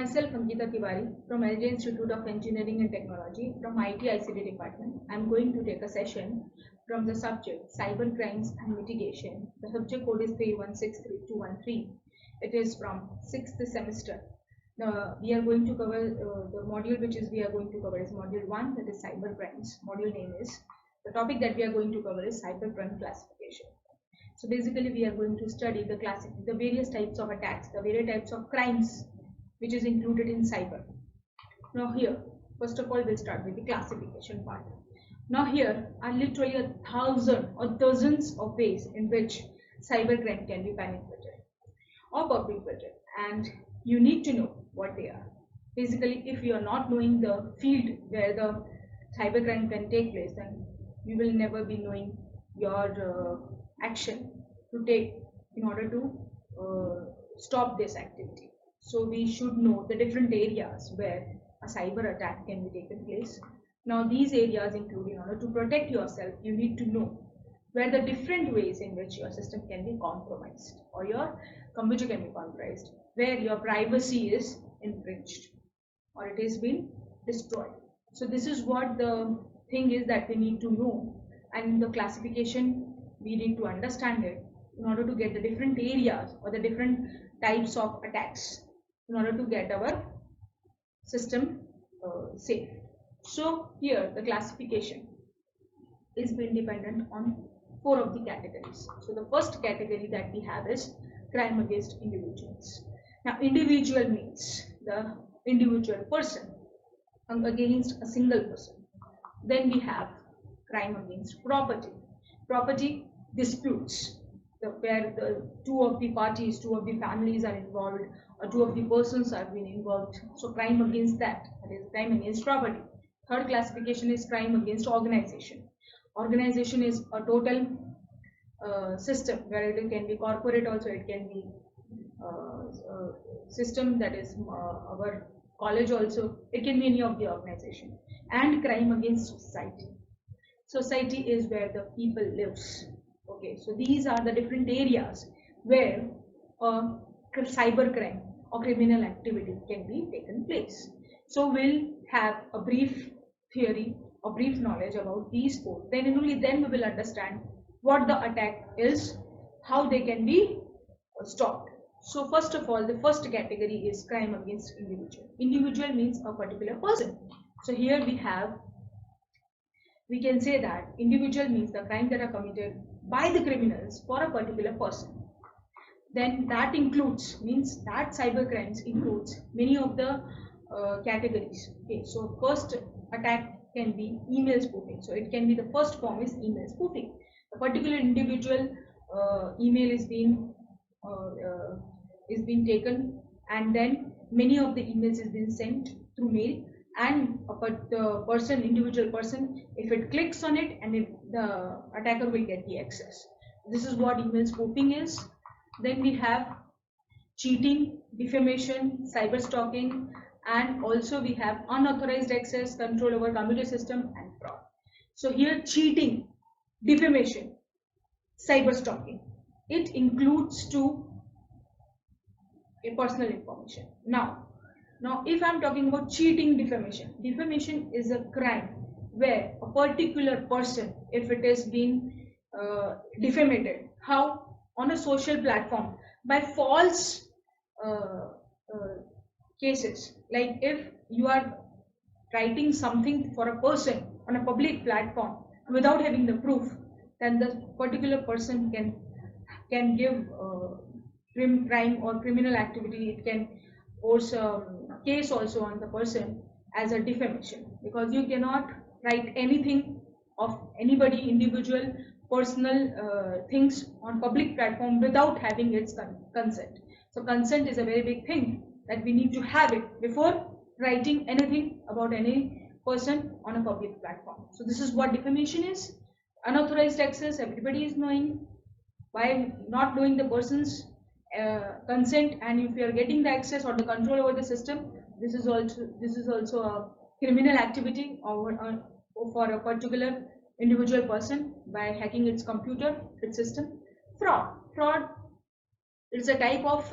myself Ankita Tiwari from LJ Institute of Engineering and Technology from IT ICT department. I am going to take a session from the subject Cyber Crimes and Mitigation. The subject code is 3163-213. It is from 6th semester. We are going to cover the module we are going to cover is module 1, that is cyber crimes. Module name is, the topic that we are going to cover is cyber crime classification. So basically we are going to study the various types of attacks, the various types of crimes which is included in cyber. Now here, first of all, we'll start with the classification part. Now here are literally 1,000 or dozens of ways in which cybercrime can be penetrated or perpetrated, and you need to know what they are. Basically, if you are not knowing the field where the cybercrime can take place, then you will never be knowing your action to take in order to stop this activity. So we should know the different areas where a cyber attack can be taken place. Now these areas include, in order to protect yourself, you need to know where the different ways in which your system can be compromised or your computer can be compromised, where your privacy is infringed or it has been destroyed. So this is what the thing is that we need to know, and the classification we need to understand it in order to get the different areas or the different types of attacks in order to get our system safe. So here the classification is been dependent on 4 of the categories. So the first category that we have is crime against individuals. Now individual means the individual person against a single person. Then we have crime against property. Property disputes, where the two of the families are involved, or 2 of the persons have been involved. So crime against that is crime against property. Third classification is crime against organization. Organization is a total system where it can be corporate also, it can be system that is our college also, it can be any of the organization. And crime against society. Society is where the people lives. Okay, so these are the different areas where cyber crime or criminal activity can be taken place. So we'll have a brief theory or brief knowledge about these 4. Then and only then we will understand what the attack is, how they can be stopped. So first of all, the first category is crime against individual. Individual means a particular person. So here we can say that individual means the crime that are committed by the criminals for a particular person. Then that includes, means that cyber crimes includes many of the categories. Okay, so first attack can be email spoofing. So it can be, the first form is email spoofing. A particular individual email is being taken, and then many of the emails is being sent through mail, and the individual person, if it clicks on it, and the attacker will get the access. This is what email spoofing is. Then we have cheating, defamation, cyber stalking, and also we have unauthorized access, control over computer system, and fraud. So here cheating, defamation, cyber stalking, it includes to a personal information. Now if I'm talking about cheating, defamation is a crime where a particular person, if it is being defamated, how? On a social platform by false cases. Like if you are writing something for a person on a public platform without having the proof, then the particular person can give crime or criminal activity. It can force a case also on the person as a defamation, because you cannot write anything of anybody, individual, personal things on public platform without having its consent. So consent is a very big thing that we need to have it before writing anything about any person on a public platform. So this is what defamation is. Unauthorized access, everybody is knowing. By not knowing the person's consent, and if you are getting the access or the control over the system, this is also a criminal activity for a particular individual person by hacking its computer, its system. Fraud is a type of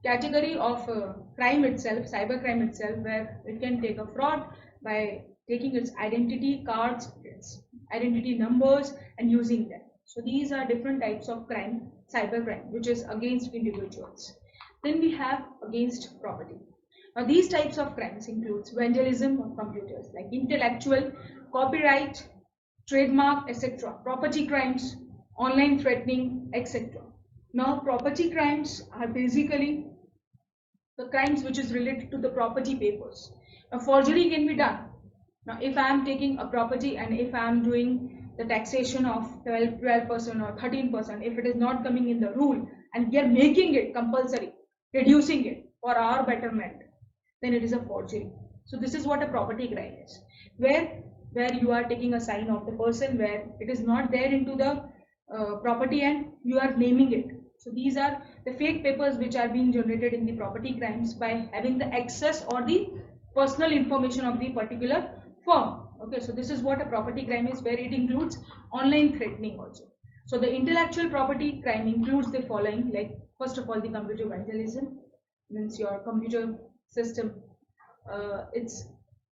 category of crime itself, cyber crime itself, where it can take a fraud by taking its identity cards, its identity numbers, and using them. So these are different types of crime, cyber crime, which is against individuals. Then we have against property. Now these types of crimes includes vandalism of computers, like intellectual, copyright, trademark, etc. Property crimes, online threatening, etc. Now property crimes are basically the crimes which is related to the property papers. Now forgery can be done. Now if I am taking a property and if I am doing the taxation of 12% or 13%, if it is not coming in the rule and we are making it compulsory, reducing it for our betterment, then it is a forgery. So this is what a property crime is, where you are taking a sign of the person where it is not there into the property and you are naming it. So these are the fake papers which are being generated in the property crimes by having the access or the personal information of the particular firm. Okay, so this is what a property crime is, where it includes online threatening also. So the intellectual property crime includes the following, like first of all the computer vandalism, means your computer system, its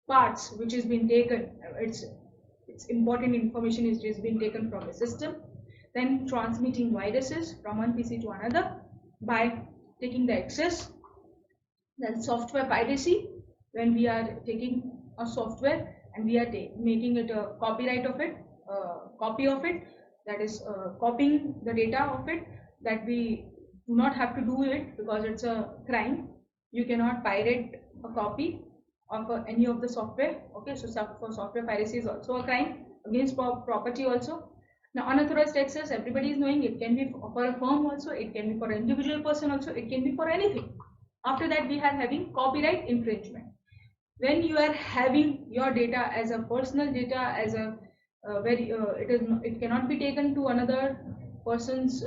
parts which has been taken, its important information is just being taken from the system. Then transmitting viruses from one PC to another by taking the access. Then software piracy, when we are taking a software and we are making it a copyright of it, copy of it, that is copying the data of it, that we do not have to do it because it's a crime. You cannot pirate a copy of any of the software. Okay, so for software piracy is also a crime against property also. Now unauthorized access, everybody is knowing, it can be for a firm also, it can be for an individual person also, it can be for anything. After that we are having copyright infringement. When you are having your data as a personal data, as a it cannot be taken to another person's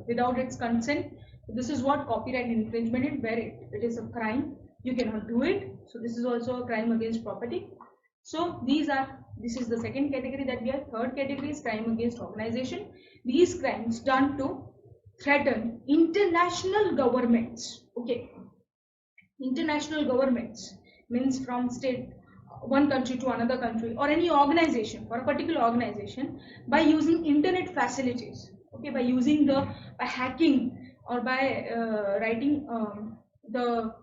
without its consent. This is what copyright infringement is, where it is a crime, you cannot do it. So this is also a crime against property. So this is the second category that we have. Third category is crime against organization. These crimes done to threaten international governments. Okay, international governments means from state, one country to another country, or any organization, for a particular organization, by using internet facilities. Okay, by using by hacking or by writing the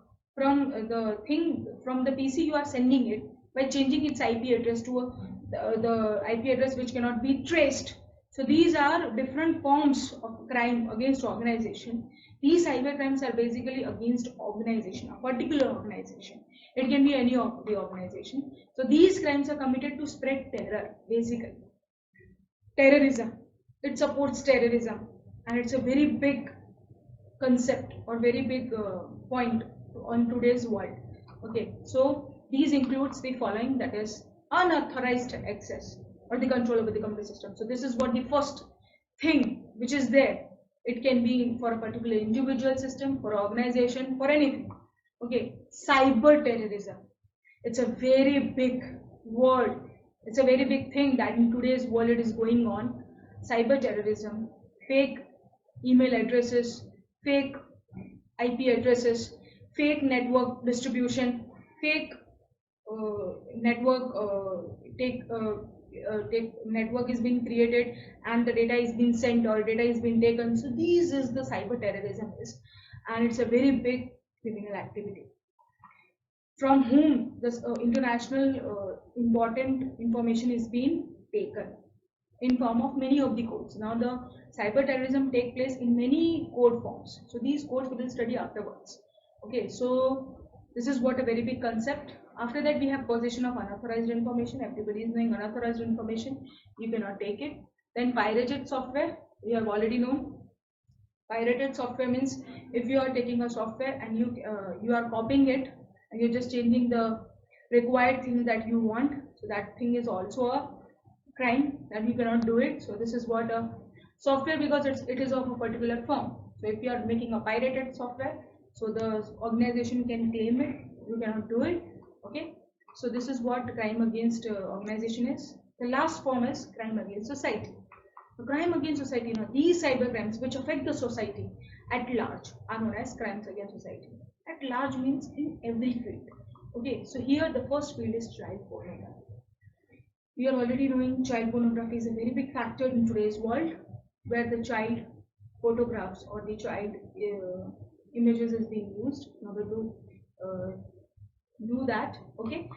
thing from the PC, you are sending it by changing its IP address to the IP address which cannot be traced. So these are different forms of crime against organization. These cyber crimes are basically against organization, a particular organization. It can be any of the organization. So these crimes are committed to spread terror, basically. Terrorism. It supports terrorism, and it's a very big concept or very big point on today's world. Okay, so these includes the following, that is unauthorized access or the control over the computer system. So this is what the first thing which is there. It can be for a particular individual system, for organization, for anything. Okay, cyber terrorism. It's a very big word. It's a very big thing that in today's world it is going on. Cyber terrorism, fake email addresses, fake IP addresses, fake network distribution, fake network network is being created and the data is being sent or data is being taken. So these is the cyber terrorism is, and it's a very big criminal activity from whom this international important information is being taken in form of many of the codes. Now the cyber terrorism take place in many code forms. So these codes we will study afterwards. Okay, so this is what a very big concept. After that we have possession of unauthorized information. Everybody is knowing unauthorized information, you cannot take it. Then pirated software, we have already known. Pirated software means if you are taking a software and you are copying it and you're just changing the required thing that you want, so that thing is also a crime that you cannot do it. So this is what a software, because it is of a particular firm. So if you are making a pirated software, so the organization can claim it, you cannot do it. Okay, so this is what crime against organization is. The last form is crime against society. The crime against society, these cyber crimes which affect the society at large are known as crimes against society. At large means in every field. Okay, so here the first field is child pornography. We are already knowing child pornography is a very big factor in today's world, where the child photographs or the child images is being used in order to uh, do that. Okay,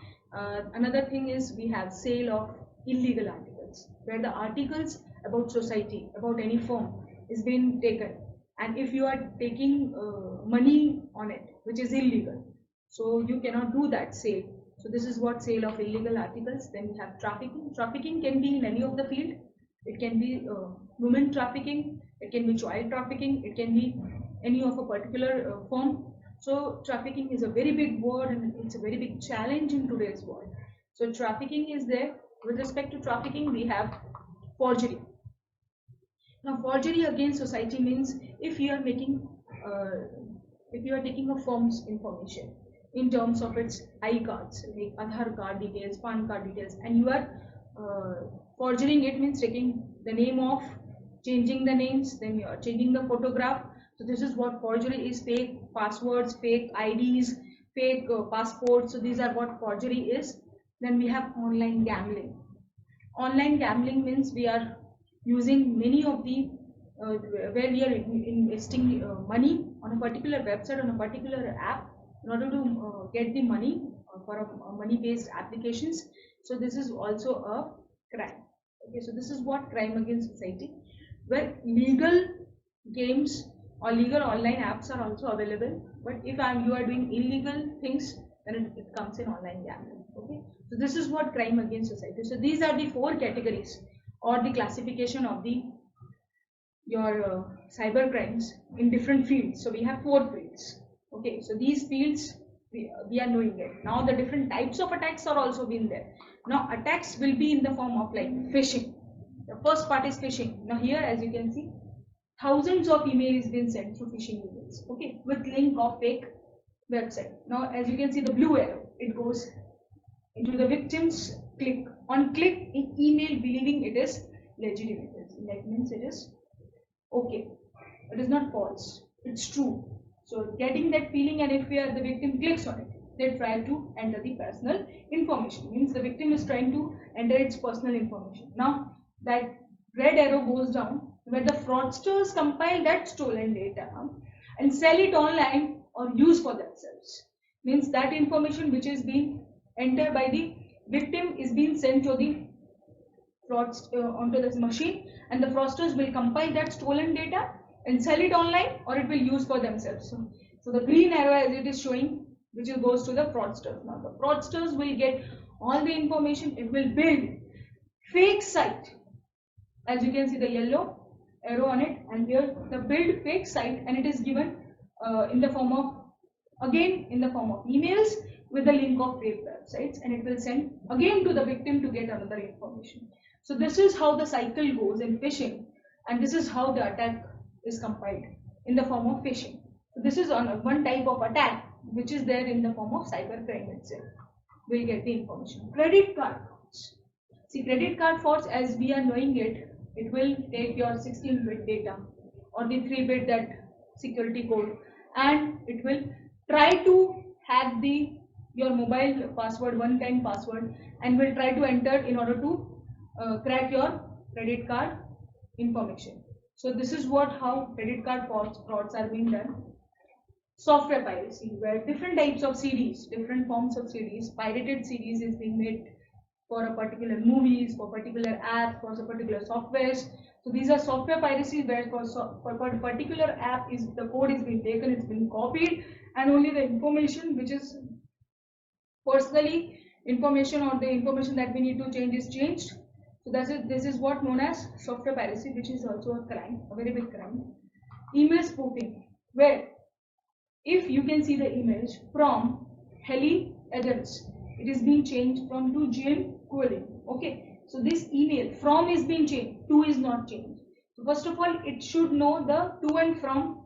another thing is we have sale of illegal articles, where the articles about society, about any firm is being taken, and if you are taking money on it, which is illegal, so you cannot do that sale. So this is what sale of illegal articles. Then we have trafficking. Trafficking can be in any of the field. It can be women trafficking, it can be child trafficking, it can be any of a particular form. So trafficking is a very big word and it's a very big challenge in today's world. So trafficking is there. With respect to trafficking, we have forgery. Now forgery against society means if you are making, if you are taking a firm's information in terms of its iCards, like Aadhaar card details, PAN card details, and you are forging it, means taking the name of, changing the names, then you are changing the photograph. So this is what forgery is: fake passwords, fake IDs, fake passports. So these are what forgery is. Then we have online gambling. Online gambling means we are using many of the where we are investing money on a particular website, on a particular app, in order to get the money for a money based applications. So this is also a crime. Okay, so this is what crime against society, where legal games or legal online apps are also available, but if you are doing illegal things, then it comes in online gambling. Okay, so this is what crime against society. So these are the four categories or the classification of the your cyber crimes in different fields. So we have four fields. Okay, so these fields we are knowing it. Now the different types of attacks are also been there. Now attacks will be in the form of like phishing. The first part is phishing. Now here, as you can see, thousands of emails been sent through phishing emails. Okay, with link of fake website. Now as you can see the blue arrow, it goes into the victim's click in email, believing it is legitimate. That means it is okay. It is not false. It's true. So getting that feeling, and if we are the victim clicks on it, they try to enter the personal information. Means the victim is trying to enter its personal information. Now that red arrow goes down where the fraudsters compile that stolen data and sell it online or use for themselves. Means that information which is being entered by the victim is being sent to the onto this machine, and the fraudsters will compile that stolen data and sell it online, or it will use for themselves. So the green arrow, as it is showing, which goes to the fraudsters. Now the fraudsters will get all the information. It will build fake site, as you can see the yellow arrow on it, and here the build fake site, and it is given in the form of, again in the form of emails with the link of fake websites, and it will send again to the victim to get another information. So this is how the cycle goes in phishing, and this is how the attack is compiled in the form of phishing. So this is on one type of attack which is there in the form of cybercrime itself. We'll get the information. Credit card frauds. See, credit card frauds, as we are knowing it, it will take your 16-bit data or the 3-bit that security code, and it will try to hack your mobile password, one-time password, and will try to enter in order to crack your credit card information. So this is how credit card frauds are being done. Software piracy, where different types of CDs, different forms of CDs, pirated CDs is being made for a particular movies, for particular apps, for some particular softwares. So these are software piracy, where for a particular app is the code is being taken, it's been copied, and only the information which is personally information or the information that we need to change is changed. So this is what known as software piracy, which is also a crime, a very big crime. Email spoofing, where if you can see the image from Helly Adams, it is being changed from to Jim Cooling. Okay, so this email from is being changed, to is not changed. So first of all, it should know the to and from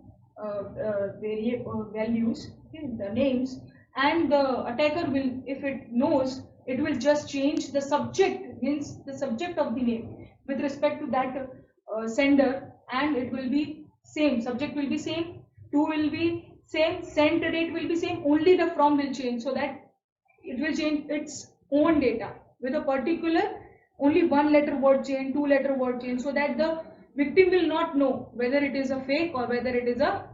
values, okay, the names, and the attacker will, if it knows, it will just change the subject, means the subject of the name with respect to that sender, and it will be same, subject will be same, to will be same, send rate will be same, only the from will change, so that it will change its own data with a particular only one letter word change, two letter word change, so that the victim will not know whether it is a fake or whether it is a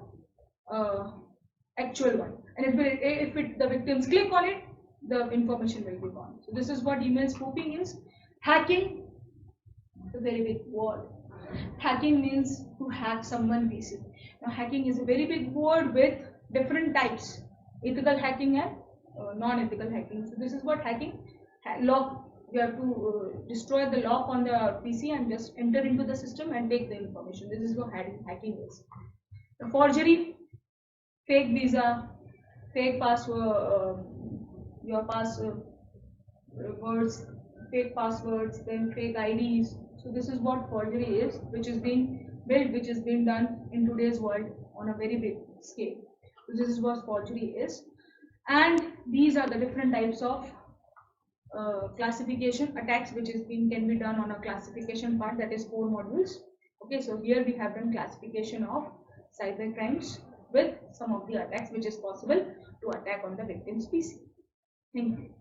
actual one. And it will, if it, the victims click on it, the information will be gone. So this is what email spoofing is. Hacking, a very big word. Hacking means to hack someone PC. Now hacking is a very big word with different types, ethical hacking and non-ethical hacking. So this is what hacking, lock, you have to destroy the lock on the PC and just enter into the system and take the information. This is what hacking is. The forgery, fake visa, fake password, your words, fake passwords, then fake IDs. So this is what forgery is, which is being built, which is being done in today's world on a very big scale. So this is what forgery is, and these are the different types of classification attacks which is being can be done on a classification part, that is 4 modules. Okay, so here we have done classification of cyber crimes with some of the attacks which is possible to attack on the victim's PC. Thank you.